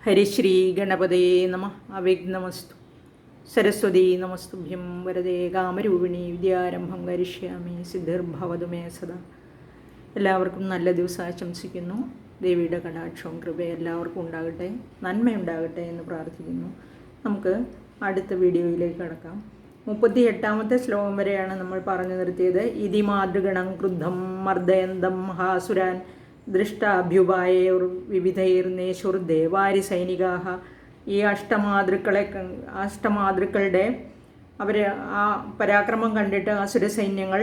ഹരിശ്രീ ഗണപതേ നമ. അവിഘ്നമസ്തു. സരസ്വതീ നമസ്തുഭ്യം വരദേ കാമരൂപിണി വിദ്യാരംഭം കരിഷ്യാമി സിദ്ധിർഭവതു മേ സദാ. എല്ലാവർക്കും നല്ല ദിവസം ആശംസിക്കുന്നു. ദേവിയുടെ കടാക്ഷവും കൃപയും എല്ലാവർക്കും ഉണ്ടാകട്ടെ, നന്മയുണ്ടാകട്ടെ എന്ന് പ്രാർത്ഥിക്കുന്നു. നമുക്ക് അടുത്ത വീഡിയോയിലേക്ക് കടക്കാം. 38ാമത്തെ ശ്ലോകം വരെയാണ് നമ്മൾ പറഞ്ഞു നിർത്തിയത്. ഇതി മാതൃഗണം ക്രുദ്ധം മർദ്ദയന്തം മഹാസുരാൻ ദൃഷ്ടാഭ്യുപായൈർ വിവിധൈർനേശുർദേവാരി സൈനികാഹ. ഈ അഷ്ടമാതൃക്കളുടെ അവർ ആ പരാക്രമം കണ്ടിട്ട് അസുര സൈന്യങ്ങൾ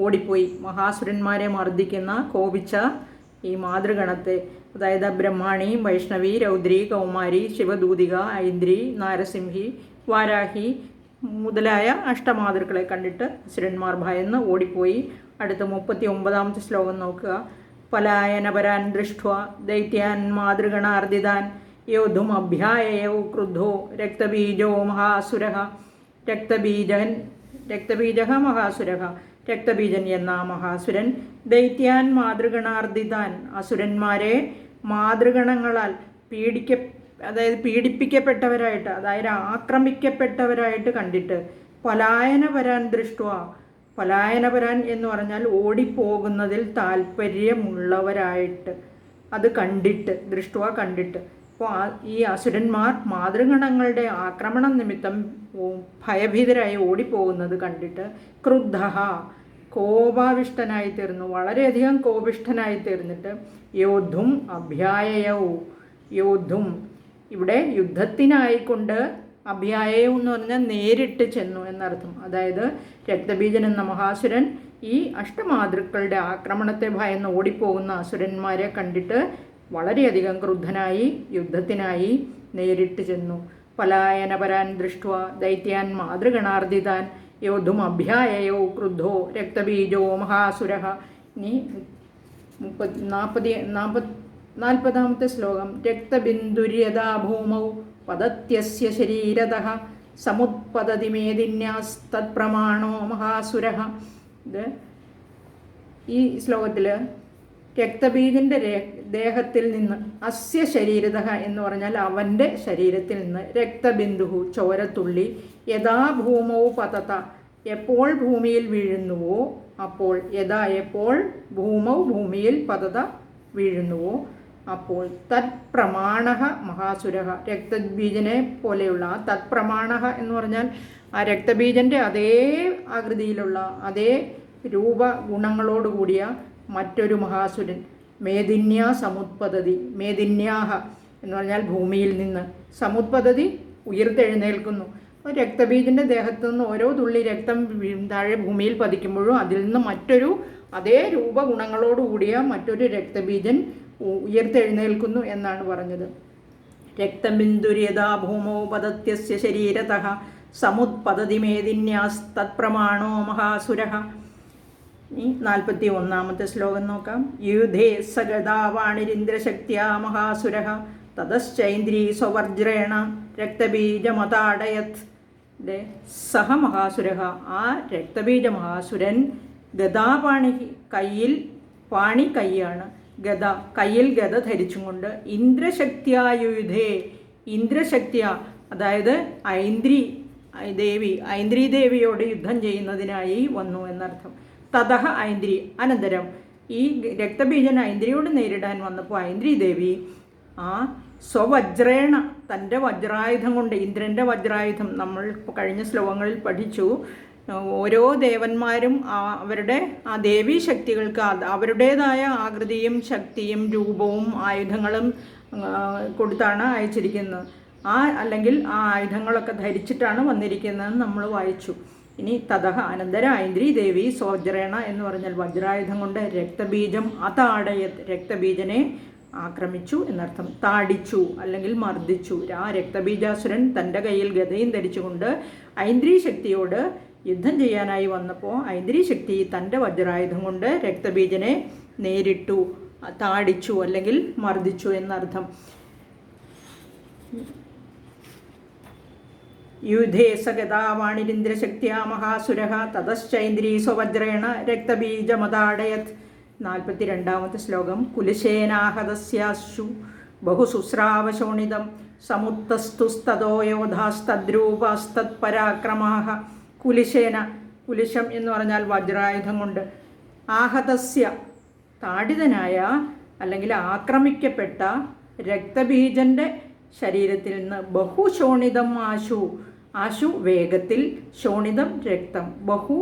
ഓടിപ്പോയി. മഹാസുരന്മാരെ മർദ്ദിക്കുന്ന കോപിച്ച ഈ മാതൃഗണത്തെ, അതായത് ബ്രഹ്മാണി, വൈഷ്ണവി, രൗദ്രി, കൗമാരി, ശിവദൂതിക, ഐന്ദ്രി, നാരസിംഹി, വാരാഹി മുതലായ അഷ്ടമാതൃക്കളെ കണ്ടിട്ട് അസുരന്മാർ ഭയന്ന് ഓടിപ്പോയി. അടുത്ത 39ാമത്തെ ശ്ലോകം നോക്കുക. പലായനപരാൻ ദൃഷ്ട്വാ ദൈത്യാൻ മാതൃഗണാർദിതാൻ യോധും അഭ്യായയൗ ക്രുദ്ധോ രക്തബീജോ മഹാസുരഃ. രക്തബീജ മഹാസുരഃ. രക്തബീജൻ എന്ന മഹാസുരൻ ദൈത്യാൻ മാതൃഗണാർദിതാൻ, അസുരന്മാരെ മാതൃഗണങ്ങളാൽ പീഡിപ്പിക്കപ്പെട്ടവരായിട്ട്, അതായത് ആക്രമിക്കപ്പെട്ടവരായിട്ട് കണ്ടിട്ട്, പലായനപരാൻ ദൃഷ്ട്വാ, പലായനപരാൻ എന്ന് പറഞ്ഞാൽ ഓടിപ്പോകുന്നതിൽ താല്പര്യമുള്ളവരായിട്ട്, അത് കണ്ടിട്ട്, ദൃഷ്ട്വാ കണ്ടിട്ട്. അപ്പോൾ ഈ അസുരന്മാർ മാതൃഗണങ്ങളുടെ ആക്രമണം നിമിത്തം ഭയഭീതരായി ഓടിപ്പോകുന്നത് കണ്ടിട്ട് ക്രുദ്ധഃ, കോപാവിഷ്ടനായി തീർന്നു, വളരെയധികം കോപിഷ്ഠനായി തീർന്നിട്ട് യോദ്ധും അഭ്യായയൗ, യോദ്ധും ഇവിടെ യുദ്ധത്തിനായിക്കൊണ്ട്, അഭ്യായവും എന്ന് പറഞ്ഞാൽ നേരിട്ട് ചെന്നു എന്നർത്ഥം. അതായത് രക്തബീജൻ എന്ന മഹാസുരൻ ഈ അഷ്ടമാതൃക്കളുടെ ആക്രമണത്തെ ഭയന്ന് ഓടിപ്പോകുന്ന അസുരന്മാരെ കണ്ടിട്ട് വളരെയധികം ക്രുദ്ധനായി യുദ്ധത്തിനായി നേരിട്ട് ചെന്നു. പലായനപരാൻ ദൃഷ്ട്വാ ദൈത്യാൻ മാതൃഗണാർദിതാൻ യോദ്ധും അഭ്യായയോ ക്രുദ്ധോ രക്തബീജോ മഹാസുരഃ. ഇനി 40ാമത്തെ ശ്ലോകം. രക്തബിന്ദുര്യഥാ ഭൂമൗ പതത്യസ്യ ശരീരതഃ സമുത്പതതി മേദിന്യാസ്തത്പ്രമാണോ മഹാസുരഃ. ഇത് ഈ ശ്ലോകത്തിൽ രക്തബീജൻ്റെ ദേഹത്തിൽ നിന്ന്, അസ്യ ശരീരതഃ എന്ന് പറഞ്ഞാൽ അവൻ്റെ ശരീരത്തിൽ നിന്ന്, രക്തബിന്ദു ചോരത്തുള്ളി, യഥാ ഭൂമൗ പതത എപ്പോൾ ഭൂമിയിൽ വീഴുന്നുവോ അപ്പോൾ, യഥാ എപ്പോൾ ഭൂമൗ ഭൂമിയിൽ പതത വീഴുന്നുവോ അപ്പോൾ, തത്പ്രമാണഃ മഹാസുരഃ. രക്തബീജനെ പോലെയുള്ള തത്പ്രമാണഃ എന്ന് പറഞ്ഞാൽ ആ രക്തബീജൻ്റെ അതേ ആകൃതിയിലുള്ള, അതേ രൂപഗുണങ്ങളോടുകൂടിയ മറ്റൊരു മഹാസുരൻ മേദിന്യ സമുത്പതതി, മേദിന്യാഹ എന്ന് പറഞ്ഞാൽ ഭൂമിയിൽ നിന്ന്, സമുത്പതതി ഉയർത്തെഴുന്നേൽക്കുന്നു. അപ്പോൾ രക്തബീജൻ്റെ ദേഹത്തു നിന്ന് ഓരോ തുള്ളി രക്തം താഴെ ഭൂമിയിൽ പതിക്കുമ്പോഴും അതിൽ നിന്ന് മറ്റൊരു അതേ രൂപഗുണങ്ങളോടുകൂടിയ മറ്റൊരു രക്തബീജൻ ഉയർത്തെഴുന്നേൽക്കുന്നു എന്നാണ് പറഞ്ഞത്. രക്തബിന്ദുര്യഥാ ഭൂമോ പതത്യസ്യ ശരീരതഃ സമുത്പതതി മേദിന്യാസ്തത്പ്രമാണോ മഹാസുരഃ. ഈ 41ാമത്തെ ശ്ലോകം നോക്കാം. യുധേ സഗതാവാണിരിന്ദ്രശക്തിയാ മഹാസുരഃ തതശ്ചൈന്ദ്രീ സ്വവർജ്രേണ രക്തബീജമതാടയത്. സഹ മഹാസുരഃ, ആ രക്തബീജ മഹാസുരൻ ഗതാപാണി, കയ്യിൽ പാണി കൈയാണ്, ഗത കയ്യിൽ ഗത ധരിച്ചും കൊണ്ട്, ഇന്ദ്രശക്തിയായുധേ, ഇന്ദ്രശക്തിയ അതായത് ഐന്ദ്രീ ദേവിയോട് യുദ്ധം ചെയ്യുന്നതിനായി വന്നു എന്നർത്ഥം. തതഃ ഐന്ദ്രി, അനന്തരം ഈ രക്തബീജൻ ഐന്ദ്രിയോട് നേരിടാൻ വന്നപ്പോൾ ഐന്ദ്രീ ദേവി ആ സ്വവജ്രേണ, തൻ്റെ വജ്രായുധം കൊണ്ട്, ഇന്ദ്രൻ്റെ വജ്രായുധം നമ്മൾ കഴിഞ്ഞ ശ്ലോകങ്ങളിൽ പഠിച്ചു. ഓരോ ദേവന്മാരും അവരുടെ ആ ദേവീ ശക്തികൾക്ക് അവരുടേതായ ആകൃതിയും ശക്തിയും രൂപവും ആയുധങ്ങളും കൊടുത്താണ് അയച്ചിരിക്കുന്നത്. അല്ലെങ്കിൽ ആ ആയുധങ്ങളൊക്കെ ധരിച്ചിട്ടാണ് വന്നിരിക്കുന്നതെന്ന് നമ്മൾ വായിച്ചു. ഇനി തതഃ അനന്തര ഐന്ദ്രീ ദേവി സ്വവജ്രേണ എന്ന് പറഞ്ഞാൽ വജ്രായുധം കൊണ്ട് രക്തബീജം അതാടയത്, രക്തബീജനെ ആക്രമിച്ചു എന്നർത്ഥം. താടിച്ചു അല്ലെങ്കിൽ മർദ്ദിച്ചു. ആ രക്തബീജാസുരൻ തൻ്റെ കയ്യിൽ ഗദയും ധരിച്ചുകൊണ്ട് ഐന്ദ്രീ ശക്തിയോട് യുദ്ധം ചെയ്യാനായി വന്നപ്പോൾ ഐന്ദ്രീ ശക്തി തൻ്റെ വജ്രായുധം കൊണ്ട് രക്തബീജനെ നേരിട്ടു, താടിച്ചു അല്ലെങ്കിൽ മർദ്ദിച്ചു എന്നർത്ഥം. യുധേ സഗതാവാണിരിന്ദ്രശക്തിയാ മഹാസുരഃ തതശ്ചൈന്ദ്രീ സ്വവജ്രേണ രക്തബീജമതാടയത്. 42ാമത്തെ ശ്ലോകം. കുലശേനാഹതസ്യാശു ബഹുശുശ്രാവശോണിതം സമുത്തസ്തുസ്തതോ യോധാസ്തദ്രൂപാസ്തത്പരാക്രമാഹ. കുലിശേന, കുലിശം എന്ന് പറഞ്ഞാൽ വജ്രായുധം കൊണ്ട്, ആഹതസ്യ താഡിതനായ അല്ലെങ്കിൽ ആക്രമിക്കപ്പെട്ട രക്തബീജൻ്റെ ശരീരത്തിൽ നിന്ന് ബഹുശോണിതം ആശു, ആശു വേഗത്തിൽ, ശോണിതം രക്തം, ബഹു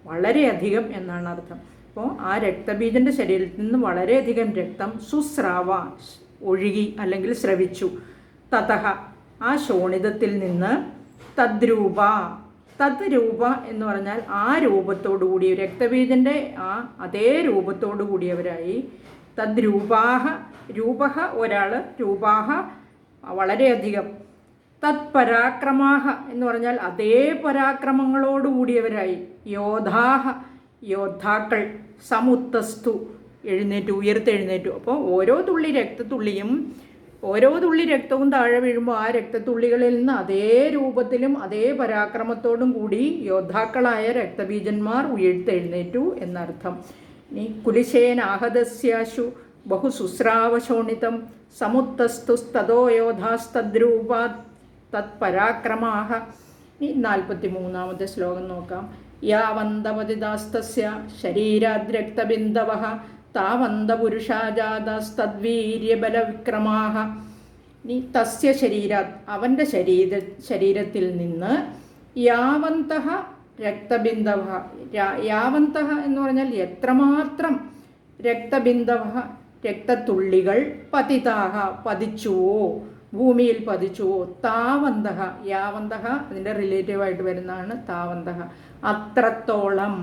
വളരെയധികം എന്നാണ് അർത്ഥം. അപ്പോൾ ആ രക്തബീജൻ്റെ ശരീരത്തിൽ നിന്ന് വളരെയധികം രക്തം സുസ്രാവ ഒഴുകി അല്ലെങ്കിൽ സ്രവിച്ചു. തതഹ ആ ശോണിതത്തിൽ നിന്ന് തദ്രൂപ, തദ്രൂപ എന്ന് പറഞ്ഞാൽ ആ രൂപത്തോടുകൂടി, രക്തബീജൻ്റെ ആ അതേ രൂപത്തോടു കൂടിയവരായി. തദ്രൂപാഹ, രൂപഹ ഒരാൾ, രൂപാഹ വളരെയധികം. തത്പരാക്രമാഹ എന്ന് പറഞ്ഞാൽ അതേ പരാക്രമങ്ങളോടുകൂടിയവരായി. യോദ്ധാഹ യോദ്ധാക്കൾ. സമുത്തസ്തു എഴുന്നേറ്റു, ഉയർത്തെഴുന്നേറ്റു. അപ്പോൾ ഓരോ തുള്ളി രക്തത്തുള്ളിയും, ഓരോ തുള്ളി രക്തവും താഴെ വീഴുമ്പോൾ ആ രക്തത്തുള്ളികളിൽ നിന്ന് അതേ രൂപത്തിലും അതേ പരാക്രമത്തോടും കൂടി യോദ്ധാക്കളായ രക്തബീജന്മാർ ഉയർത്തെഴുന്നേറ്റു എന്നർത്ഥം. ഇനി കുലിശേനാഹദസ്യാശു ബഹുശുശ്രാവശോണിതം സമുത്തസ്തുസ്തതോ യോധാസ്തദ്രൂപാ തത്പരാക്രമാഹ. ഇനി 43-ാമത്തെ ശ്ലോകം നോക്കാം. യാവന്തപതിതാസ്തസ്യ ശരീരാദ്രക്തബിന്ദവഃ താവന്തപുരുഷാജാതസ്തദ്വീര്യബലവിക്രമാഹ. ഇനി തസ്യ ശരീരാത് അവൻ്റെ ശരീരത്തിൽ നിന്ന് യാവന്തഃ രക്തബിന്ദവഃ, യാവന്തഃ എന്ന് പറഞ്ഞാൽ എത്രമാത്രം, രക്തബിന്ദവഃ രക്തത്തുള്ളികൾ, പതിതാഹ പതിച്ചുവോ, ഭൂമിയിൽ പതിച്ചുവോ, താവന്തഃ, യാവന്തഃ അതിൻ്റെ റിലേറ്റീവായിട്ട് വരുന്നതാണ് താവന്തഃ, അത്രത്തോളം.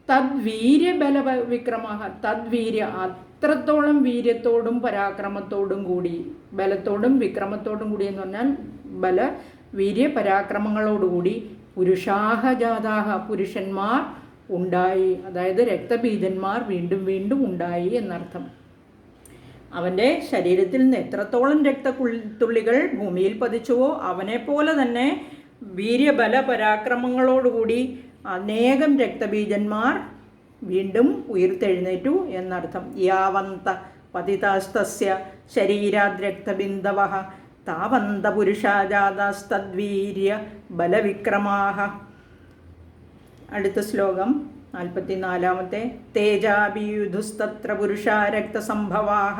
തദ്വീര്യബല വിക്രമഃ, തദ്വീര്യ അത്രത്തോളം വീര്യത്തോടും പരാക്രമത്തോടും കൂടി, ബലത്തോടും വിക്രമത്തോടും കൂടി എന്ന് പറഞ്ഞാൽ ബല വീര്യ പരാക്രമങ്ങളോടുകൂടി പുരുഷാഹ ജാതാഹ പുരുഷന്മാർ ഉണ്ടായി, അതായത് രക്തബീജന്മാർ വീണ്ടും വീണ്ടും ഉണ്ടായി എന്നർത്ഥം. അവൻ്റെ ശരീരത്തിൽ നിന്ന് എത്രത്തോളം രക്തത്തുള്ളികൾ ഭൂമിയിൽ പതിച്ചുവോ അവനെപ്പോലെ തന്നെ വീര്യബല പരാക്രമങ്ങളോടുകൂടി അനേകം രക്തബീജന്മാർ വീണ്ടും ഉയർത്തെഴുന്നേറ്റു എന്നർത്ഥം. യാവന്ത പതിതാസ്തസ്യ ശരീരാദ്രക്തബിന്ദവഃ താവന്ത പുരുഷാജാതസ്തദ്വീര്യ ബലവിക്രമാഹ. അടുത്ത ശ്ലോകം 44-ാമത്തെ. തേജാഭിയുധുസ്തത്ര പുരുഷാ രക്തസംഭവാഹ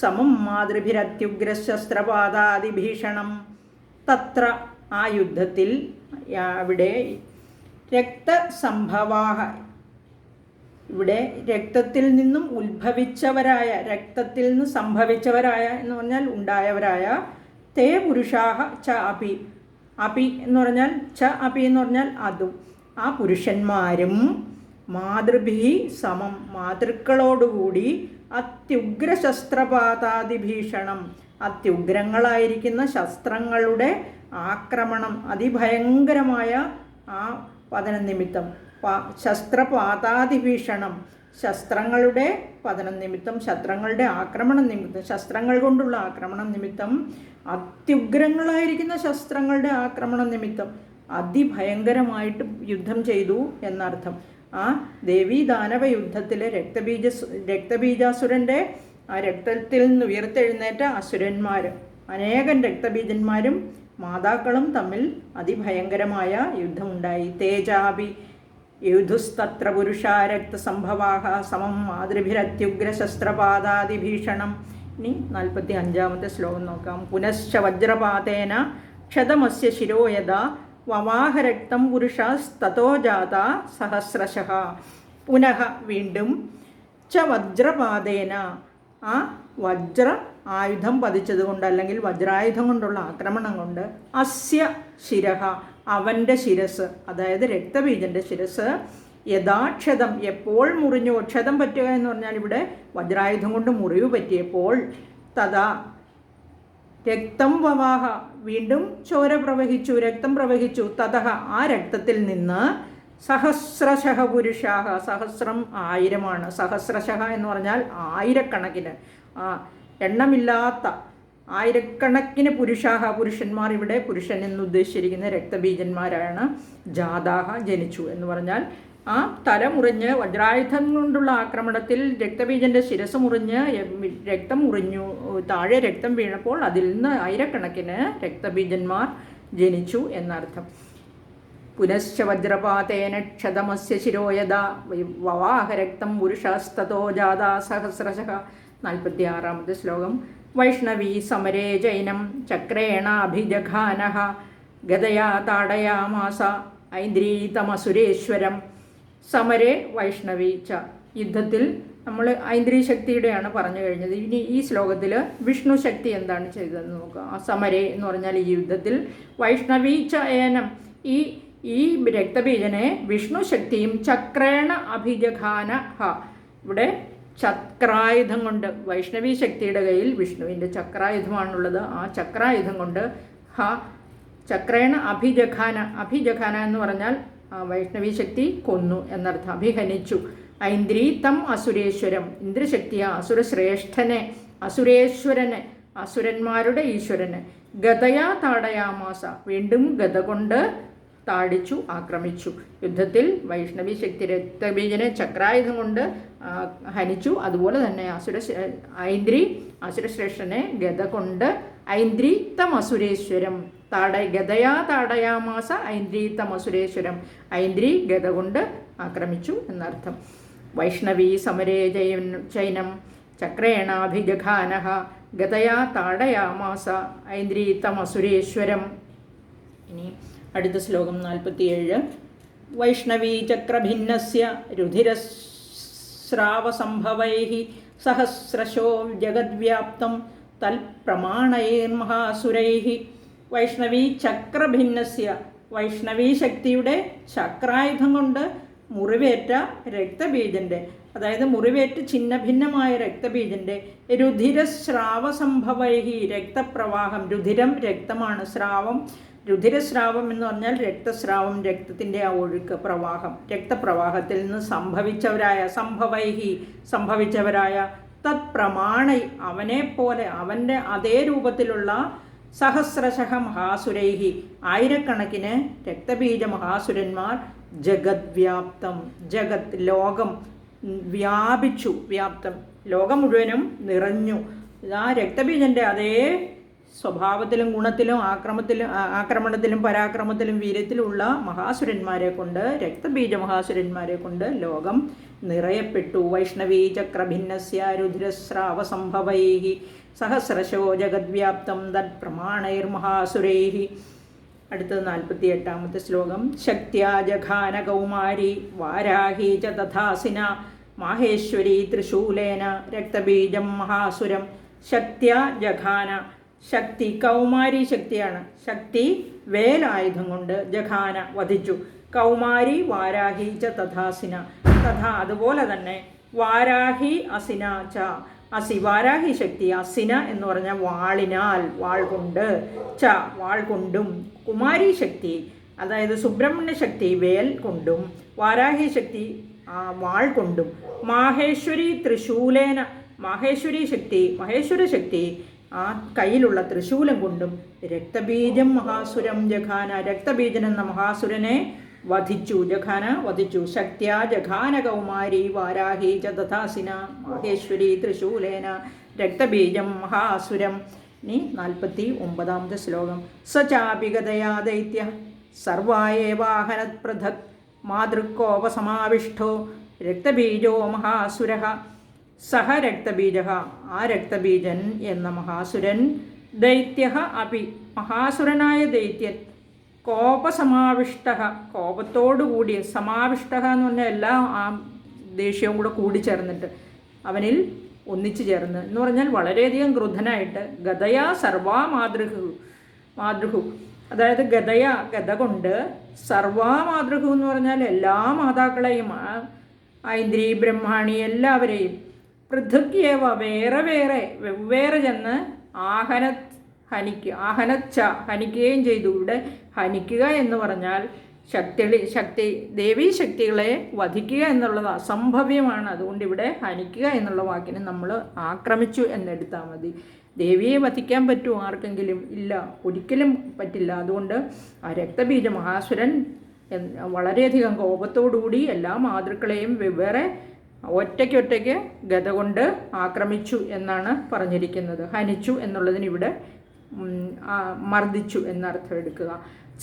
സമം മാതൃഭിരത്യുഗ്രശസ്ത്രപാദാദിഭീഷണം. തത്ര ആ യുദ്ധത്തിൽ, അവിടെ രക്തസംഭവാഹ, ഇവിടെ രക്തത്തിൽ നിന്നും ഉത്ഭവിച്ചവരായ, രക്തത്തിൽ നിന്ന് സംഭവിച്ചവരായ എന്ന് പറഞ്ഞാൽ ഉണ്ടായവരായ, തേ പുരുഷാഹ ച അപി, അപി എന്ന് പറഞ്ഞാൽ ച അപി എന്ന് പറഞ്ഞാൽ അതും, ആ പുരുഷന്മാരും മാതൃഭി സമം മാതൃക്കളോടുകൂടി അത്യുഗ്രശസ്ത്രപാതാതിഭീഷണം അത്യുഗ്രങ്ങളായിരിക്കുന്ന ശസ്ത്രങ്ങളുടെ ആക്രമണം, അതിഭയങ്കരമായ ആ പതനം നിമിത്തം, ശസ്ത്രപാതാതിഭീഷണം ശസ്ത്രങ്ങളുടെ പതനം നിമിത്തം, ശസ്ത്രങ്ങളുടെ ആക്രമണം നിമിത്തം, ശസ്ത്രങ്ങൾ കൊണ്ടുള്ള ആക്രമണം നിമിത്തം, അത്യുഗ്രങ്ങളായിരിക്കുന്ന ശസ്ത്രങ്ങളുടെ ആക്രമണം നിമിത്തം അതിഭയങ്കരമായിട്ട് യുദ്ധം ചെയ്തു എന്നർത്ഥം. ആ ദേവീ ദാനവ യുദ്ധത്തിലെ രക്തബീജാസുരൻ്റെ ആ രക്തത്തിൽ നിന്ന് ഉയർത്തെഴുന്നേറ്റ അസുരന്മാർ, അനേകം രക്തബീജന്മാരും മാതാക്കളും തമ്മിൽ അതിഭയങ്കരമായ യുദ്ധമുണ്ടായി. തേജാഭി യുധുസ്തത്ര പുരുഷാ രക്തസംഭവാഹ സമം മാതൃഭിരത്യുഗ്രശസ്ത്രപാദാതിഭീഷണം. ഇനി 45-ാമത്തെ ശ്ലോകം നോക്കാം. പുനശ്ച വജ്രപാതേന ക്ഷതമസ്യ ശിരോ യഥാ വവാഹരക്തം പുരുഷസ്തതോ ജാത സഹസ്രശഃ. പുനഃ വീണ്ടും, ച വജ്രപാതേന ആ വജ്ര ആയുധം പതിച്ചതുകൊണ്ട് അല്ലെങ്കിൽ വജ്രായുധം കൊണ്ടുള്ള ആക്രമണം കൊണ്ട്, അസ്യ ശിരഃ അവൻ്റെ ശിരസ്, അതായത് രക്തബീജൻ്റെ ശിരസ്, യഥാക്ഷതം എപ്പോൾ മുറിഞ്ഞു, ക്ഷതം പറ്റുക എന്ന് പറഞ്ഞാൽ ഇവിടെ വജ്രായുധം കൊണ്ട് മുറിവ് പറ്റിയപ്പോൾ, തഥാ രക്തം വവാഹ വീണ്ടും ചോര പ്രവഹിച്ചു, രക്തം പ്രവഹിച്ചു, തതഹ ആ രക്തത്തിൽ നിന്ന് സഹസ്രശഃ പുരുഷാഹ, സഹസ്രം ആയിരമാണ്, സഹസ്രശഃ എന്ന് പറഞ്ഞാൽ ആയിരക്കണക്കിന്, എണ്ണമില്ലാത്ത ആയിരക്കണക്കിന് പുരുഷാഹ പുരുഷന്മാർ, ഇവിടെ പുരുഷൻ എന്ന് ഉദ്ദേശിച്ചിരിക്കുന്ന രക്തബീജന്മാരാണ്, ജാതാഹ ജനിച്ചു എന്ന് പറഞ്ഞാൽ ആ തല മുറിഞ്ഞ് വജ്രായുധം കൊണ്ടുള്ള ആക്രമണത്തിൽ രക്തബീജൻ്റെ ശിരസ് മുറിഞ്ഞ് രക്തം മുറിഞ്ഞു, താഴെ രക്തം വീണപ്പോൾ അതിൽ നിന്ന് ആയിരക്കണക്കിന് രക്തബീജന്മാർ ജനിച്ചു എന്നർത്ഥം. പുനശ്ച വജ്രപാതേന ക്ഷതമസ്യ ശിരോയത വവാഹരക്തം പുരുഷസ്തോ ജാതാ സഹസ്രശഃ. 46-ാമത്തെ ശ്ലോകം. വൈഷ്ണവീ സമരേ ജൈനം ചക്രേണാഭിജഘാനഃ ഗദയാ താടയാമാസ ഐന്ദ്രീതമസുരേശ്വരം. സമരേ വൈഷ്ണവി ച. യുദ്ധത്തിൽ നമ്മൾ ഐന്ദ്രീ ശക്തിയുടെയാണ് പറഞ്ഞു കഴിഞ്ഞത്. ഇനി ഈ ശ്ലോകത്തിൽ വിഷ്ണു ശക്തി എന്താണ് ചെയ്തതെന്ന് നോക്കുക. ആ സമരേ എന്ന് പറഞ്ഞാൽ ഈ യുദ്ധത്തിൽ വൈഷ്ണവി ച ഏനം, ഈ രക്തബീജനെ വിഷ്ണു ശക്തിയും ചക്രേണ അഭിജഘാന ഹ. ഇവിടെ ചക്രായുധം കൊണ്ട്, വൈഷ്ണവി ശക്തിയുടെ കയ്യിൽ വിഷ്ണുവിൻ്റെ ചക്രായുധമാണുള്ളത്. ആ ചക്രായുധം കൊണ്ട് ഹ ചക്രേണ അഭിജഘാന. അഭിജഘാന എന്ന് പറഞ്ഞാൽ വൈഷ്ണവി ശക്തി കൊന്നു എന്നർത്ഥം. അഭിഹനിച്ചു. ഐന്ദ്രീതം അസുരേശ്വരം. ഇന്ദ്രശക്തിയ അസുരശ്രേഷ്ഠനെ, അസുരേശ്വരനെ, അസുരന്മാരുടെ ഈശ്വരനെ. ഗതയാ താടയാമാസ. വീണ്ടും ഗത കൊണ്ട് താടിച്ചു, ആക്രമിച്ചു. യുദ്ധത്തിൽ വൈഷ്ണവി ശക്തി രക്തബീജനെ ചക്രായുധം കൊണ്ട് ഹനിച്ചു. അതുപോലെ തന്നെ ഐന്ദ്രി അസുരശ്രേഷ്ഠനെ ഗത കൊണ്ട് ഐന്ദ്രീതമസുരേശ്വരം ഗതയാ താടയാമാസ ഐന്ദ്രീതമസുരേശ്വരം. ഐന്ദ്രി ഗത കൊണ്ട് ആക്രമിച്ചു എന്നർത്ഥം. വൈഷ്ണവീ സമരേ ചൈനം ചക്രേണാഭിജഘാനഃ ഗതയാ താടയാമാസ ഐന്ദ്രീതമസുരേശ്വരം. ഇനി അടുത്ത ശ്ലോകം 47. വൈഷ്ണവീ ചക്രഭിന്നസ്യ രുധിരസ്രാവസംഭവൈഃ സഹസ്രശോ ജഗദ്വ്യാപ്തം തൽപ്രമാണൈർമഹാസുരൈഃ. വൈഷ്ണവീ ചക്രഭിന്നസ്യ. വൈഷ്ണവീ ശക്തിയുടെ ചക്രായുധം കൊണ്ട് മുറിവേറ്റ രക്തബീജൻ്റെ, അതായത് മുറിവേറ്റ് ഛിന്നഭിന്നമായ രക്തബീജൻ്റെ രുധിരസ്രാവസംഭവൈഃ. രക്തപ്രവാഹം. രുധിരം രക്തമാണ്. സ്രാവം, രുധിരസ്രാവം എന്ന് പറഞ്ഞാൽ രക്തസ്രാവം, രക്തത്തിൻ്റെ ആ ഒഴുക്ക്, പ്രവാഹം. രക്തപ്രവാഹത്തിൽ നിന്ന് സംഭവിച്ചവരായ തത് പ്രമാണൈ അവനെപ്പോലെ, അവൻ്റെ അതേ രൂപത്തിലുള്ള സഹസ്രശഃ മഹാസുരൈഹി ആയിരക്കണക്കിന് രക്തബീജ മഹാസുരന്മാർ ജഗദ്വ്യാപ്തം. ജഗത് ലോകം വ്യാപിച്ചു. വ്യാപ്തം ലോകം മുഴുവനും നിറഞ്ഞു. ആ രക്തബീജൻ്റെ അതേ സ്വഭാവത്തിലും ഗുണത്തിലും ആക്രമണത്തിലും പരാക്രമത്തിലും വീര്യത്തിലുള്ള മഹാസുരന്മാരെ കൊണ്ട്, രക്തബീജ മഹാസുരന്മാരെ കൊണ്ട് ലോകം നിറയപ്പെട്ടു. വൈഷ്ണവീ ചക്രഭിന്നസ്യ രുധിരസ്രാവസംഭവൈഃ സഹസ്രശോ ജഗദ്വ്യാപ്തം തത് പ്രമാണൈർമഹാസുരൈഃ. അടുത്തത് 48-ാമത്തെ ശ്ലോകം. ശക്ത്യാ ജഘാന കൗമാരി വാരാഹി ച തഥാസിന മാഹേശ്വരി ത്രിശൂലേന രക്തബീജം മഹാസുരം. ശക്ത്യാ ജഘാന. ശക്തി കൗമാരി ശക്തിയാണ്. ശക്തി വേലായുധം കൊണ്ട് ജഘാന വധിച്ചു. കൗമാരി വാരാഹി ച തഥാസിന. തഥാ അതുപോലെ തന്നെ വാരാഹി അസിന ച. അസി വാരാഹി ശക്തി. അസിന എന്ന് പറഞ്ഞാൽ വാളിനാൽ, വാൾ കൊണ്ട്. ച വാൾ കൊണ്ടും. കുമാരി ശക്തി അതായത് സുബ്രഹ്മണ്യ ശക്തി വേൽ കൊണ്ടും. വാരാഹി ശക്തി വാൾ കൊണ്ടും. മാഹേശ്വരി ത്രിശൂലേന. മാഹേശ്വരി ശക്തി, മഹേശ്വര ശക്തി ആ കയ്യിലുള്ള ത്രിശൂലം കൊണ്ടും രക്തബീജം മഹാസുരം ജഘാന. രക്തബീജൻ എന്ന മഹാസുരനെ വധിച്ചു. ജഘാന വധിച്ചു. ശക്ത്യാ ജഘാന കൗമാരി വാരാഹി ച തഥാസിന മാഹേശ്വരി ത്രിശൂലേന രക്തബീജം മഹാസുരം. ഇനി 49-ാമത്തെ ശ്ലോകം. സ ചാപി ഗതയാ ദൈത്യ സർവായേവാഹനത് പൃഥക് മാതൃക്കോപസമാവിഷ്ടോ രക്തബീജോ മഹാസുരഃ. സഹ രക്തബീജ. ആ രക്തബീജൻ എന്ന മഹാസുരൻ. ദൈത്യ അപി മഹാസുരനായ ദൈത്യൻ. കോപസമാവിഷ്ട. കോപത്തോടുകൂടി. സമാവിഷ്ട എന്ന് പറഞ്ഞാൽ എല്ലാ ആ ദേഷ്യവും കൂടെ കൂടിച്ചേർന്നിട്ട് അവനിൽ ഒന്നിച്ചു ചേർന്ന് എന്ന് പറഞ്ഞാൽ വളരെയധികം ക്രുദ്ധനായിട്ട്. ഗതയാ സർവാ മാതൃഹു. അതായത് ഗത കൊണ്ട് സർവാ മാതൃഹു എന്ന് പറഞ്ഞാൽ എല്ലാ മാതാക്കളെയും, ഐന്ദ്രി ബ്രഹ്മാണി എല്ലാവരെയും പൃഥുക്യേവ വെവ്വേറെ ചെന്ന് ഹനിക്കുകയും ചെയ്തു. ഇവിടെ ഹനിക്കുക എന്ന് പറഞ്ഞാൽ ദേവീ ശക്തികളെ വധിക്കുക എന്നുള്ളത് അസംഭവ്യമാണ്. അതുകൊണ്ട് ഇവിടെ ഹനിക്കുക എന്നുള്ള വാക്കിന് നമ്മൾ ആക്രമിച്ചു എന്നെടുത്താൽ മതി. ദേവിയെ വധിക്കാൻ പറ്റുമോ ആർക്കെങ്കിലും? ഇല്ല, ഒരിക്കലും പറ്റില്ല. അതുകൊണ്ട് ആ രക്തബീജ മഹാസുരൻ വളരെയധികം കോപത്തോടുകൂടി എല്ലാ മാതൃക്കളെയും വെവ്വേറെ ഒറ്റയ്ക്കൊറ്റയ്ക്ക് ഗത കൊണ്ട് ആക്രമിച്ചു എന്നാണ് പറഞ്ഞിരിക്കുന്നത്. ഹനിച്ചു എന്നുള്ളതിന് ഇവിടെ മർദ്ദിച്ചു എന്നർത്ഥം എടുക്കുക.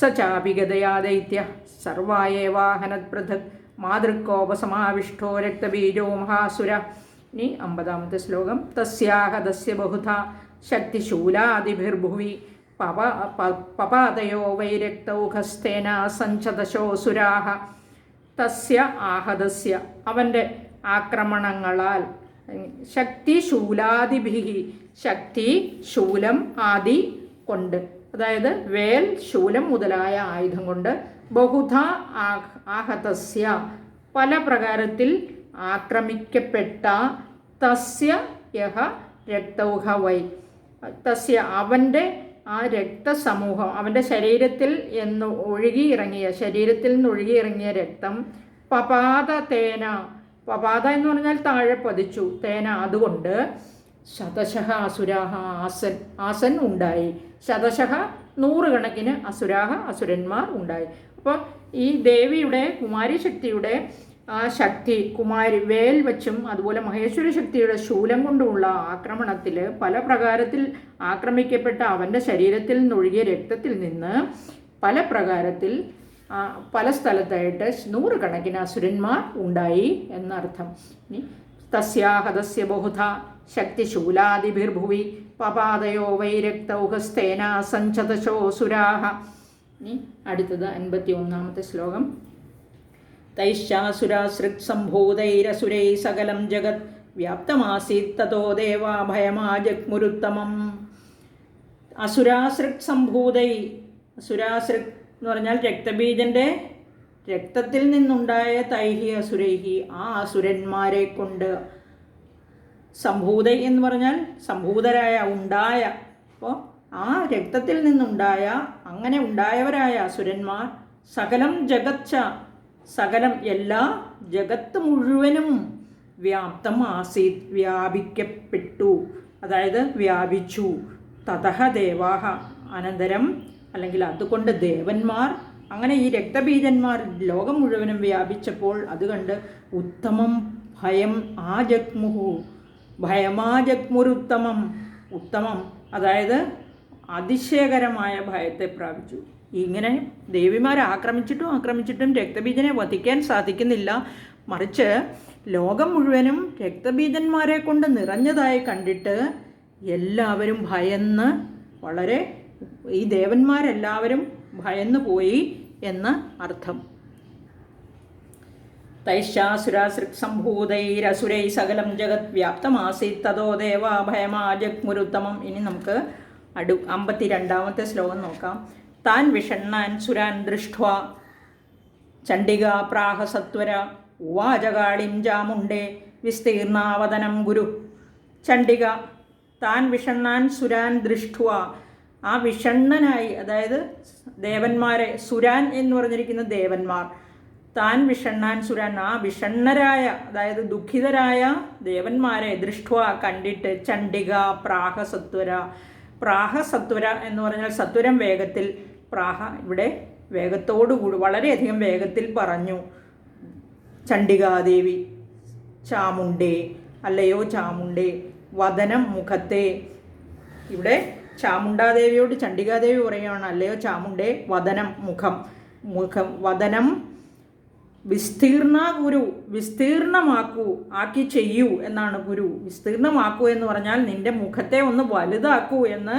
സ ചാപി ഗതയാ ദൈത്യ സർവായേവാഹനത് പൃഥക് മാതൃക്കോപസമാവിഷ്ടോ രക്തബീജോ മഹാസുര. ഇനി 50-ാമത്തെ ശ്ലോകം. തസ്യാഹതസ്യ ബഹുധ ശക്തിശൂലാദിഭിർഭുവി പപാതയോ വൈരക്തൗഘസ്തേന സഞ്ചതശോസുരാഹ. തസ്യ ആഹതസ്യ അവൻ്റെ ആക്രമണങ്ങളാൽ, ശക്തിശൂലാദിഭിഹി ശക്തി ശൂലം ആദി കൊണ്ട്, അതായത് വേൽ ശൂലം മുതലായ ആയുധം കൊണ്ട്, ബഹുധ ആഹതസ്യ പല പ്രകാരത്തിൽ ആക്രമിക്കപ്പെട്ട, തസ്യ യഹ രക്തൗഹ വൈ തസ്യ അവൻ്റെ ആ രക്തസമൂഹം, അവൻ്റെ ശരീരത്തിൽ നിന്ന് ഒഴുകിയിറങ്ങിയ രക്തം, പപാത തേന, പപാത എന്ന് പറഞ്ഞാൽ താഴെ പതിച്ചു, തേന അതുകൊണ്ട്, ശതശഃ അസുരാഹ ആസൻ ഉണ്ടായി, ശതശഃ 100 കണക്കിന് അസുരാഹ അസുരന്മാർ ഉണ്ടായി. അപ്പോൾ ഈ ദേവിയുടെ കുമാരി ശക്തിയുടെ ആ ശക്തി, കുമാരി വേൽ വച്ചും അതുപോലെ മഹേശ്വരി ശക്തിയുടെ ശൂലം കൊണ്ടുമുള്ള ആക്രമണത്തിൽ പല പ്രകാരത്തിൽ ആക്രമിക്കപ്പെട്ട അവൻ്റെ ശരീരത്തിൽ നിന്നൊഴുകിയ രക്തത്തിൽ നിന്ന് പല പ്രകാരത്തിൽ പല സ്ഥലത്തായിട്ട് 100 കണക്കിന് അസുരന്മാർ ഉണ്ടായി എന്നർത്ഥം. ഇനി തസ്യാഹതസ്യ ബഹുധ ശക്തിശൂലാദിഭിർഭുവി പപാതയോ വൈരക്തൗഹസ്തേന സഞ്ചതശോസുരാഹ. ഇനി അടുത്തത് 51-ാമത്തെ ശ്ലോകം. തൈശ്ചാസുരാസൃക് സംഭൂതൈരസുരൈ സകലം ജഗത് വ്യാപ്തമാസീത് തതോ ദേവാ ഭയമാജഗ്മുരുത്തമം. അസുരാസൃക് സംഭൂതൈ, അസുരാസൃക് എന്ന് പറഞ്ഞാൽ രക്തബീജൻ്റെ രക്തത്തിൽ നിന്നുണ്ടായ തൈഹി അസുരൈഹി ആ അസുരന്മാരെ കൊണ്ട്, സംഭൂതൈ എന്ന് പറഞ്ഞാൽ സംഭൂതരായ ഉണ്ടായ, അപ്പോൾ ആ രക്തത്തിൽ നിന്നുണ്ടായ അങ്ങനെ ഉണ്ടായവരായ അസുരന്മാർ, സകലം ജഗച്ച സകലം എല്ലാ ജഗത്ത് മുഴുവനും, വ്യാപ്തം ആസീത് വ്യാപിക്കപ്പെട്ടു, അതായത് വ്യാപിച്ചു, തതഹ ദേവാഹ അനന്തരം അല്ലെങ്കിൽ അതുകൊണ്ട് ദേവന്മാർ, അങ്ങനെ ഈ രക്തബീജന്മാർ ലോകം മുഴുവനും വ്യാപിച്ചപ്പോൾ അത് കണ്ട് ഉത്തമം ഭയം ആജഗ്മുഹു, ഭയമാജഗ്മുരുത്തമം, ഉത്തമം അതായത് അതിശയകരമായ ഭയത്തെ പ്രാപിച്ചു. ഇങ്ങനെ ദേവിമാരെ ആക്രമിച്ചിട്ടും രക്തബീജനെ വധിക്കാൻ സാധിക്കുന്നില്ല. മറിച്ച് ലോകം മുഴുവനും രക്തബീജന്മാരെ കൊണ്ട് നിറഞ്ഞതായി കണ്ടിട്ട് എല്ലാവരും ഭയന്ന്, വളരെ ഈ ദേവന്മാരെല്ലാവരും ഭയന്നു പോയി എന്ന് അർത്ഥം. തൈശ്ചാസുരാസൃക് സംഭൂതൈരസുരൈ സകലം ജഗത് വ്യാപ്തമാസീത് തതോ ദേവാ ഭയമാജഗ്മുരുത്തമം. ഇനി നമുക്ക് 52-ാമത്തെ ശ്ലോകം നോക്കാം. താൻ വിഷണ്ണാൻ സുരാൻ ദൃഷ്ട്വാ ചണ്ഡികാ പ്രാഹ സത്വര ഉവാചകാളിം ചാമുണ്ഡേ വിസ്തീർണാവതനം ഗുരു. ചണ്ഡിക താൻ വിഷണ്ണാൻ സുരാൻ ദൃഷ്ട്വാ, ആ വിഷണ്ണനായി, അതായത് ദേവന്മാരെ, സുരാൻ എന്ന് പറഞ്ഞിരിക്കുന്ന ദേവന്മാർ, താൻ വിഷണ്ണാൻ സുരാൻ ആ വിഷണ്ണരായ, അതായത് ദുഃഖിതരായ ദേവന്മാരെ ദൃഷ്ട്വാ കണ്ടിട്ട്, ചണ്ഡിക പ്രാഹസത്വര, പ്രാഹസത്വര എന്ന് പറഞ്ഞാൽ സത്വരം വേഗത്തിൽ, പ്രാഹ ഇവിടെ വേഗത്തോടുകൂടി വളരെയധികം വേഗത്തിൽ പറഞ്ഞു. ചണ്ഡികാദേവി, ചാമുണ്ടേ അല്ലയോ ചാമുണ്ടേ, വദനം മുഖത്തെ, ഇവിടെ ചാമുണ്ടാദേവിയോട് ചണ്ഡികാദേവി പറയുകയാണ്, അല്ലയോ ചാമുണ്ടേ വദനം മുഖം, വദനം വിസ്തീർണ ഗുരു, വിസ്തീർണമാക്കൂ, ആക്കി ചെയ്യൂ എന്നാണ് ഗുരു. വിസ്തീർണമാക്കൂ എന്ന് പറഞ്ഞാൽ നിന്റെ മുഖത്തെ ഒന്ന് വലുതാക്കൂ എന്ന്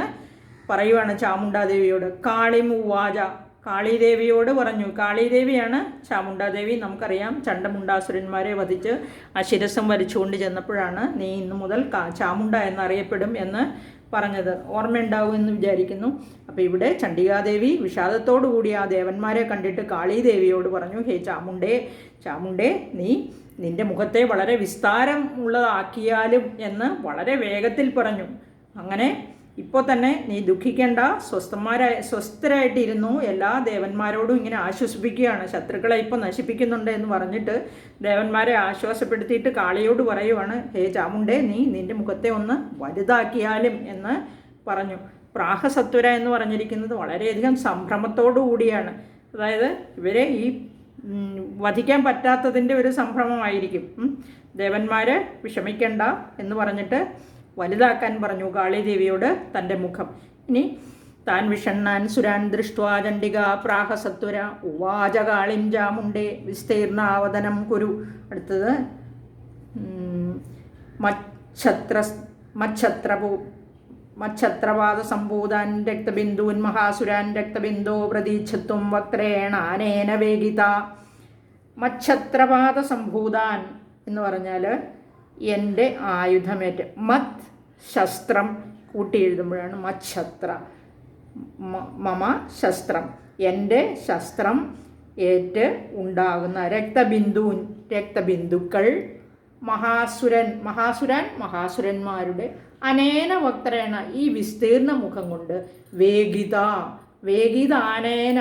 പറയുവാണ് ചാമുണ്ടാദേവിയോട്. കാളിമുവാച, കാളീദേവിയോട് പറഞ്ഞു. കാളീദേവിയാണ് ചാമുണ്ടാദേവി. നമുക്കറിയാം ചണ്ഡമുണ്ടാസുരന്മാരെ വധിച്ച് ആ ശിരസം വലിച്ചുകൊണ്ട് ചെന്നപ്പോഴാണ് നീ ഇന്നു മുതൽ ചാമുണ്ട എന്നറിയപ്പെടും എന്ന് പറഞ്ഞത്. ഓർമ്മയുണ്ടാവും എന്ന് വിചാരിക്കുന്നു. അപ്പോൾ ഇവിടെ ചണ്ഡികാദേവി വിഷാദത്തോടു കൂടി ആ ദേവന്മാരെ കണ്ടിട്ട് കാളീദേവിയോട് പറഞ്ഞു, ഹേ ചാമുണ്ടേ നീ നിൻ്റെ മുഖത്തെ വളരെ വിസ്താരം ഉള്ളതാക്കിയാലും എന്ന് വളരെ വേഗത്തിൽ പറഞ്ഞു. അങ്ങനെ ഇപ്പോൾ തന്നെ നീ ദുഃഖിക്കേണ്ട, സ്വസ്ഥരായിട്ടിരുന്നു. എല്ലാ ദേവന്മാരോടും ഇങ്ങനെ ആശ്വസിപ്പിക്കുകയാണ്. ശത്രുക്കളെ ഇപ്പോൾ നശിപ്പിക്കുന്നുണ്ട് എന്ന് പറഞ്ഞിട്ട് ദേവന്മാരെ ആശ്വാസപ്പെടുത്തിയിട്ട് കാളിയോട് പറയുവാണ്, ഹേ ചാമുണ്ടേ നീ നിൻ്റെ മുഖത്തെ ഒന്ന് വലുതാക്കിയാലും എന്ന് പറഞ്ഞു. പ്രാഹസത്വര എന്ന് പറഞ്ഞിരിക്കുന്നത് വളരെയധികം സംഭ്രമത്തോടു കൂടിയാണ്. അതായത് ഇവരെ ഈ വധിക്കാൻ പറ്റാത്തതിൻ്റെ ഒരു സംഭ്രമമായിരിക്കും. ദേവന്മാർ വിഷമിക്കണ്ട എന്ന് പറഞ്ഞിട്ട് വലുതാക്കാൻ പറഞ്ഞു കാളീദേവിയോട് തൻ്റെ മുഖം. ഇനി താൻ വിഷണ്ണാൻ സുരാൻ ദൃഷ്ട്വാ ചണ്ഡിക പ്രാഹസത്വര ഉവാച കാളിം ചാമുണ്ടേ വിസ്തീർണാവതനം കുരു. അടുത്തത് മച്ഛത്രപാദ സംഭൂതാൻ രക്തബിന്ദൂൻ മഹാസുരാൻ രക്തബിന്ദോ പ്രതീക്ഷത്വം വക്രേണ അനേന വേഗിത. മച്ഛത്രപാദ സംഭൂതാൻ എന്ന് പറഞ്ഞാൽ എൻ്റെ ആയുധമേറ്റ്. മത് ശസ്ത്രം കൂട്ടി എഴുതുമ്പോഴാണ് മച്ഛത്ര. മമ ശസ്ത്രം, എൻ്റെ ശസ്ത്രം ഏറ്റ് ഉണ്ടാകുന്ന രക്തബിന്ദുക്കൾ മഹാസുരന്മാരുടെ അനേന വക്രേണ ഈ വിസ്തീർണ മുഖം കൊണ്ട് വേഗിത ആനേന.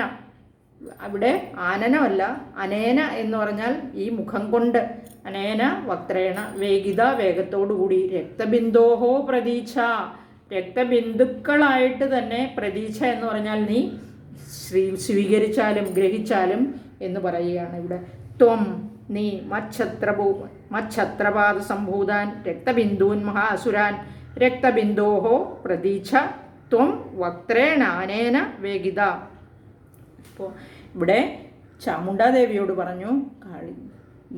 അവിടെ ആനനമല്ല, അനേന എന്ന് പറഞ്ഞാൽ ഈ മുഖം കൊണ്ട്. അനേന വക്രേണ വേഗിത വേഗത്തോടുകൂടി രക്തബിന്ദോഹോ പ്രതീക്ഷ രക്തബിന്ദുക്കളായിട്ട് തന്നെ. പ്രതീക്ഷ എന്ന് പറഞ്ഞാൽ നീ സ്വീകരിച്ചാലും ഗ്രഹിച്ചാലും എന്ന് പറയുകയാണ് ഇവിടെ. ത്വം നീ മച്ഛത്രപാദ സംഭൂതാൻ രക്തബിന്ദൂൻ മഹാസുരാൻ രക്തബിന്ദോഹോ പ്രതീക്ഷ ത്വം വക്രേണ അനേന വേഗിത. അപ്പോൾ ഇവിടെ ചാമുണ്ടാദേവിയോട് പറഞ്ഞു,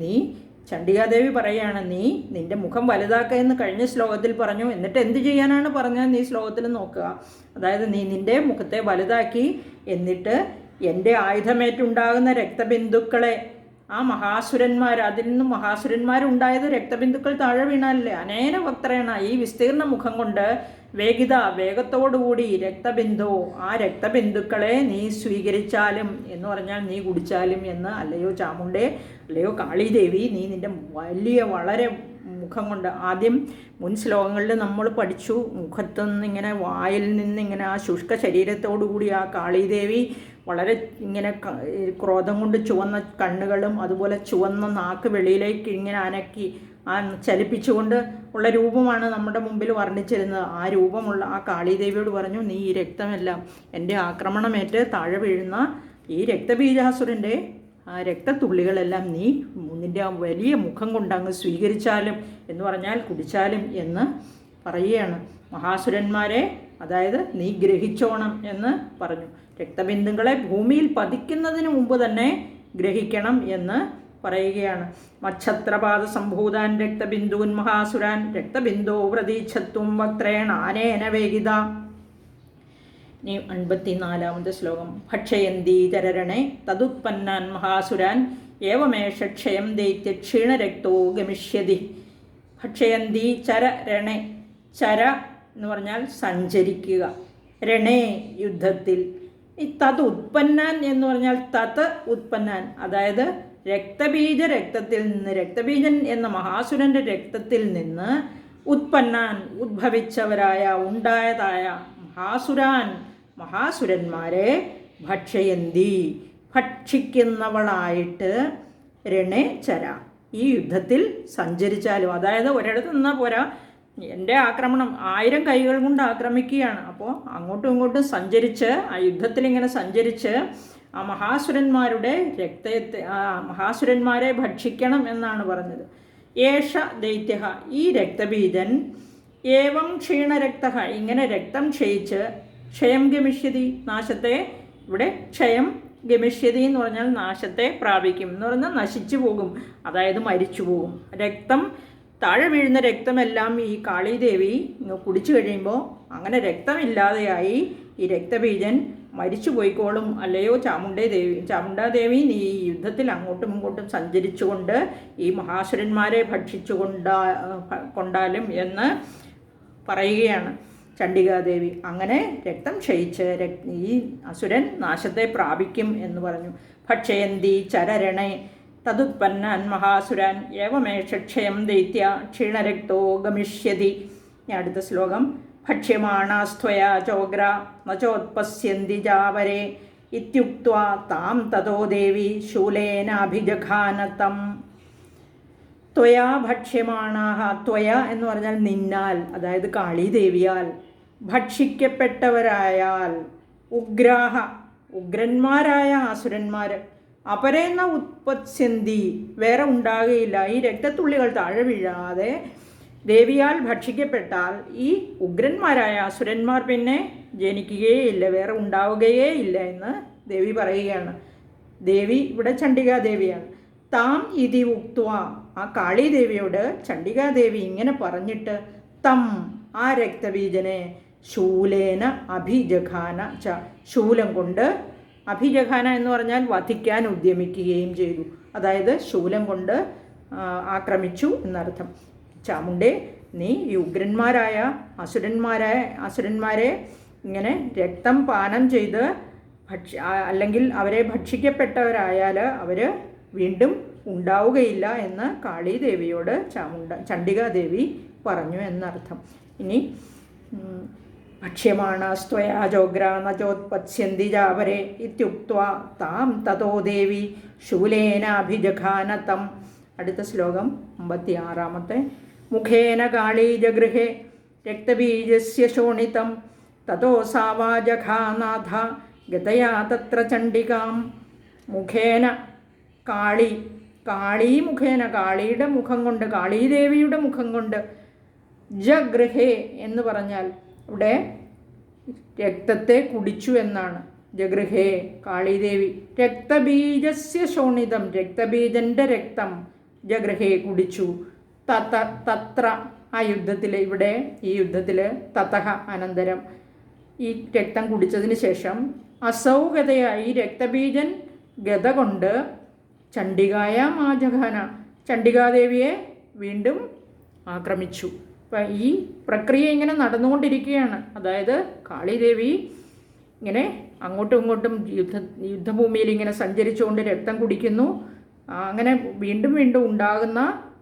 നീ ചണ്ഡികാദേവി പറയുകയാണ്, നിന്റെ മുഖം വലുതാക്കുക എന്ന് കഴിഞ്ഞ ശ്ലോകത്തിൽ പറഞ്ഞു. എന്നിട്ട് എന്ത് ചെയ്യാനാണ് പറഞ്ഞത് നീ ശ്ലോകത്തിൽ നോക്കുക. അതായത് നീ നിന്റെ മുഖത്തെ വലുതാക്കി, എന്നിട്ട് എൻ്റെ ആയുധമേറ്റുണ്ടാകുന്ന രക്തബിന്ദുക്കളെ, ആ അതിൽ നിന്നും മഹാസുരന്മാരുണ്ടായത് രക്തബിന്ദുക്കൾ താഴെ വീണാലല്ലേ. അനേന വക്രേണ ഈ വിസ്തീർണ മുഖം കൊണ്ട് വേഗത്തോടുകൂടി ആ രക്തബിന്ദുക്കളെ നീ സ്വീകരിച്ചാലും എന്ന് പറഞ്ഞാൽ നീ കുടിച്ചാലും എന്ന്. അല്ലയോ ചാമുണ്ടേ, അല്ലയോ കാളീദേവി, നീ നിൻ്റെ വളരെ മുഖം കൊണ്ട്. ആദ്യം മുൻ ശ്ലോകങ്ങളിൽ നമ്മൾ പഠിച്ചു, മുഖത്തുനിന്നിങ്ങനെ വായിൽ നിന്നിങ്ങനെ ആ ശുഷ്ക ശരീരത്തോടുകൂടി ആ കാളീദേവി വളരെ ഇങ്ങനെ ക്രോധം കൊണ്ട് ചുവന്ന കണ്ണുകളും അതുപോലെ ചുവന്ന നാക്ക് വെളിയിലേക്ക് ഇങ്ങനെ അനക്കി ചലിപ്പിച്ചുകൊണ്ട് ഉള്ള രൂപമാണ് നമ്മുടെ മുമ്പിൽ വർണ്ണിച്ചിരുന്നത്. ആ രൂപമുള്ള ആ കാളീദേവിയോട് പറഞ്ഞു, നീ ഈ രക്തമെല്ലാം എൻ്റെ ആക്രമണമേറ്റ് താഴെ വീഴുന്ന ഈ രക്തബീജാസുരൻ്റെ ആ രക്തത്തുള്ളികളെല്ലാം നീ നിൻ്റെ ആ വലിയ മുഖം കൊണ്ട് അങ്ങ് സ്വീകരിച്ചാലും എന്ന് പറഞ്ഞാൽ കുടിച്ചാലും എന്ന് പറയുകയാണ്. മഹാസുരന്മാരെ അതായത് നീ ഗ്രഹിച്ചോണം എന്ന് പറഞ്ഞു. രക്തബിന്ദുക്കളെ ഭൂമിയിൽ പതിക്കുന്നതിന് മുമ്പ് തന്നെ ഗ്രഹിക്കണം എന്ന് പറയുകയാണ്. മച്ഛത്രപാദ സംഭൂതാൻ രക്തബിന്ദൂൻ മഹാസുരാൻ രക്തബിന്ദോ പ്രതീക്ഷത്വം വക്രേണ അനേന വേഗിത. 54-ാമത്തെ ശ്ലോകം. ഭക്ഷയന്തി ചരരണേ തദുത്പന്നാൻ മഹാസുരാൻ ഏവമേഷ ക്ഷയം ദൈത്യ ക്ഷീണരക്തോ ഗമിഷ്യതി. ഭക്ഷയന്തി ചരണേ. ചര എന്ന് പറഞ്ഞാൽ സഞ്ചരിക്കുക, രണേ യുദ്ധത്തിൽ. ഈ തത് ഉത്പന്നാൻ എന്ന് പറഞ്ഞാൽ തത് ഉത്പന്നാൻ, അതായത് രക്തത്തിൽ നിന്ന്, രക്തബീജൻ എന്ന മഹാസുരൻ്റെ രക്തത്തിൽ നിന്ന് ഉത്പന്നാൻ ഉണ്ടായതായ മഹാസുരന്മാരെ ഭക്ഷിക്കുന്നവളായിട്ട് രണേ ചര ഈ യുദ്ധത്തിൽ സഞ്ചരിച്ചാലും. അതായത് ഒരിടത്ത് നിന്നാൽ പോരാ, എൻ്റെ ആക്രമണം 1000 കൈകൾ കൊണ്ട് ആക്രമിക്കുകയാണ്. അപ്പോൾ അങ്ങോട്ടും ഇങ്ങോട്ടും സഞ്ചരിച്ച് ആ യുദ്ധത്തിൽ ഇങ്ങനെ സഞ്ചരിച്ച് ആ മഹാസുരന്മാരെ ഭക്ഷിക്കണം എന്നാണ് പറഞ്ഞത്. ഏഷ ദൈത്യ ഈ രക്തബീജൻ ഏവം ക്ഷീണരക്ത ഇങ്ങനെ രക്തം ക്ഷയിച്ച് ക്ഷയം ഗമിഷ്യതി നാശത്തെ. ഇവിടെ ക്ഷയം ഗമിഷ്യതി എന്ന് പറഞ്ഞാൽ നാശത്തെ പ്രാപിക്കും എന്ന് പറഞ്ഞാൽ നശിച്ചു പോകും, അതായത് മരിച്ചു പോകും. താഴെ വീഴുന്ന രക്തമെല്ലാം ഈ കാളീദേവി കുടിച്ചു കഴിയുമ്പോൾ അങ്ങനെ രക്തമില്ലാതെയായി ഈ രക്തബീജൻ മരിച്ചു പോയിക്കോളും. അല്ലയോ ചാമുണ്ടാദേവി, നീ ഈ യുദ്ധത്തിൽ അങ്ങോട്ടും ഇങ്ങോട്ടും സഞ്ചരിച്ചുകൊണ്ട് ഈ മഹാസുരന്മാരെ കൊണ്ടാലും എന്ന് പറയുകയാണ് ചണ്ഡികാദേവി. അങ്ങനെ രക്തം ക്ഷയിച്ച് ഈ അസുരൻ നാശത്തെ പ്രാപിക്കും എന്ന് പറഞ്ഞു. ഭക്ഷയന്തി ചരരണേ തദുത്പന്നാൻ മഹാസുരാൻ ഏവമേഷ ക്ഷയം ദൈത്യ ക്ഷീണരക്തോ ഗമിഷ്യതി. അടുത്ത ശ്ലോകം. ഭക്ഷ്യമാണാസ്ത്വയാ ചോഗ്ര നചോത്പശ്യന്തി ജാവരേ ഇത്യുക്ത്വാ താം തതോ ദേവി ശൂലേനാഭിജഘാനതം. ത്വയാ ഭക്ഷ്യമാണാഹ. ത്വയ എന്ന് പറഞ്ഞാൽ നിന്നാൽ, അതായത് കാളീദേവിയാൽ ഭക്ഷിക്കപ്പെട്ടവരായാൽ. ഉഗ്രന്മാരായ അസുരന്മാർ അപരേന്ന ഉത്പത്സ്യന്തി, വേറെ ഉണ്ടാകുകയില്ല. ഈ രക്തത്തുള്ളികൾ താഴെ വീഴാതെ ദേവിയാൽ ഭക്ഷിക്കപ്പെട്ടാൽ ഈ ഉഗ്രന്മാരായ അസുരന്മാർ പിന്നെ ജനിക്കുകയേയില്ല, വേറെ ഉണ്ടാവുകയേ ഇല്ല എന്ന് ദേവി പറയുകയാണ്. ദേവി ഇവിടെ ചണ്ഡികാദേവിയാണ്. താം ഇതി ഉക്ത്വ, ആ കാളീദേവിയോട് ചണ്ഡികാദേവി ഇങ്ങനെ പറഞ്ഞിട്ട് തം, ആ രക്തബീജനെ ശൂലേന അഭിജഘാന ച, ശൂലം കൊണ്ട്, അഭിജഘാന എന്ന് പറഞ്ഞാൽ വധിക്കാൻ ഉദ്യമിക്കുകയും ചെയ്തു. അതായത് ശൂലം കൊണ്ട് ആക്രമിച്ചു എന്നർത്ഥം. ചാമുണ്ഡേ, നീ ഈ ഉഗ്രന്മാരായ അസുരന്മാരെ ഇങ്ങനെ രക്തം പാനം ചെയ്ത് അല്ലെങ്കിൽ അവരെ ഭക്ഷിക്കപ്പെട്ടവരായാൽ അവർ വീണ്ടും ഉണ്ടാവുകയില്ല എന്ന് കാളീദേവിയോട് ചണ്ഡികാദേവി പറഞ്ഞു എന്നർത്ഥം. ഇനി ഭക്ഷ്യമാണസ്ത്വയാ ചോഗ്ര നചോത്പത്സ്യന്തി ജാവരേ ഇത്യുക്ത്വാ താം തതോ ദേവി ശൂലേനാഭിജഘാനതം. അടുത്ത ശ്ലോകം 56. മുഖേന കാളീജഗൃഹേ രക്തബീജസ്യ ശോണിതം തതോ സാവാജഘാനാഥ ഗതയാ തത്ര ചണ്ഡികാം. മുഖേന കാളി മുഖേന, കാളിയുടെ മുഖം കൊണ്ട്, കാളീദേവിയുടെ മുഖം കൊണ്ട്, ജഗൃഹേ എന്ന് പറഞ്ഞാൽ ഇവിടെ രക്തത്തെ കുടിച്ചു എന്നാണ്. ജഗൃഹേ, കാളീദേവി. രക്തബീജസ്യ ശോണിതം, രക്തബീജൻ്റെ രക്തം, ജഗൃഹേ കുടിച്ചു. തത്ര, ആ യുദ്ധത്തിൽ, ഇവിടെ ഈ യുദ്ധത്തിൽ തതഹ അനന്തരം, ഈ രക്തം കുടിച്ചതിന് ശേഷം അസൗഗതയായി രക്തബീജൻ ഗത കൊണ്ട് ചണ്ഡികായ മാജഘാന, ചണ്ഡികാദേവിയെ വീണ്ടും ആക്രമിച്ചു. അപ്പം ഈ പ്രക്രിയ ഇങ്ങനെ നടന്നുകൊണ്ടിരിക്കുകയാണ്. അതായത് കാളീദേവി ഇങ്ങനെ അങ്ങോട്ടും ഇങ്ങോട്ടും യുദ്ധഭൂമിയിൽ ഇങ്ങനെ സഞ്ചരിച്ചുകൊണ്ട് രക്തം കുടിക്കുന്നു. അങ്ങനെ വീണ്ടും വീണ്ടും ഉണ്ടാകുന്ന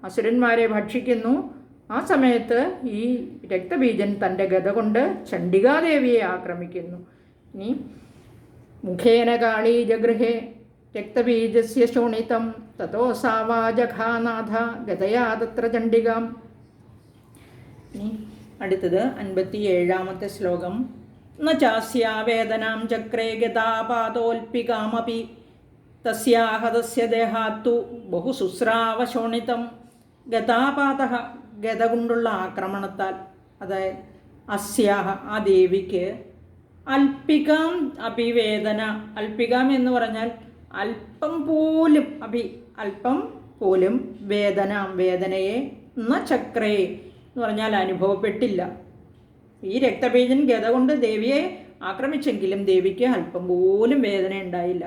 അസുരന്മാരെ ഭക്ഷിക്കുന്നു. ആ സമയത്ത് ഈ രക്തബീജൻ തൻ്റെ ഗത കൊണ്ട് ചണ്ഡികാദേവിയെ ആക്രമിക്കുന്നു. ഇനി മുഖേന കാളീ ജഗൃഹേ രക്തബീജസ്യ ശോണിതം തതോ സാവാജഘാനാഥ ഗതയാ തത്ര ചണ്ഡികാം. ഇനി അടുത്തത് 57 ശ്ലോകം. ന ചാസ്യാ വേദനാം ചക്രേ ഗതാപാതോൽപികാമപി തസ്യാഹതസ്യ ദേഹാത്തു ബഹുശുശ്രാവശോണിതം. ഗതാപാത, ഗത കൊണ്ടുള്ള ആക്രമണത്താൽ, അതായത് അസ്യാഹ, ആ ദേവിക്ക്, അൽപികാം അഭിവേദന, അൽപികാം എന്ന് പറഞ്ഞാൽ അല്പം പോലും, അല്പം പോലും, വേദനയെ, ന ചക്രേ എന്ന് പറഞ്ഞാൽ അനുഭവപ്പെട്ടില്ല. ഈ രക്തബീജൻ ഗത കൊണ്ട് ദേവിയെ ആക്രമിച്ചെങ്കിലും ദേവിക്ക് അല്പം പോലും വേദന ഉണ്ടായില്ല.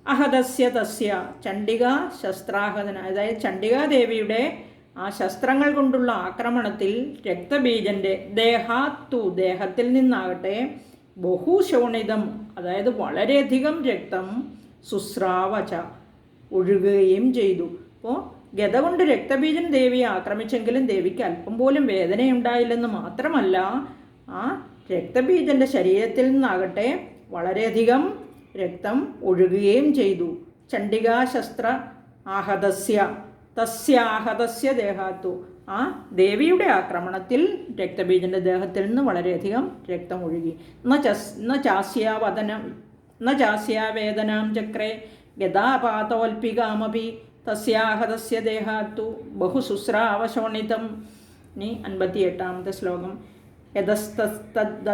അഹതസ്യ തസ്യ, ചണ്ഡിക ശസ്ത്രാഹതന, അതായത് ചണ്ഡികാദേവിയുടെ ആ ശസ്ത്രങ്ങൾ കൊണ്ടുള്ള ആക്രമണത്തിൽ രക്തബീജൻ്റെ ദേഹാത്തു, ദേഹത്തിൽ നിന്നാകട്ടെ, ബഹുശോണിതം, അതായത് വളരെയധികം രക്തം, ശുശ്രാവച, ഒഴുകുകയും ചെയ്തു. അപ്പോൾ ഗത കൊണ്ട് രക്തബീജൻ ദേവിയെ ആക്രമിച്ചെങ്കിലും ദേവിക്ക് അല്പം പോലും വേദനയുണ്ടായില്ലെന്ന് മാത്രമല്ല, ആ രക്തബീജൻ്റെ ശരീരത്തിൽ നിന്നാകട്ടെ വളരെയധികം രക്തം ഒഴുകുകയും ചെയ്തു. ചണ്ഡികാശസ്ത്ര ആഹതസ്യ തസ്യാഹതസ്യ ദേഹാത്തു, ആ ദേവിയുടെ ആക്രമണത്തിൽ രക്തബീജൻ്റെ ദേഹത്തിൽ നിന്ന് വളരെയധികം രക്തം ഒഴുകി. ന ചാസ്യാവേദനാം ചക്രേ ഗതാപാതോൽപികാമപി തസ്യാഹതസ്യ ദേഹാത്തു ബഹുശുശ്രാവശോണിതം. ഇനി 58 ശ്ലോകം. യതസ്തദ്ദത്ത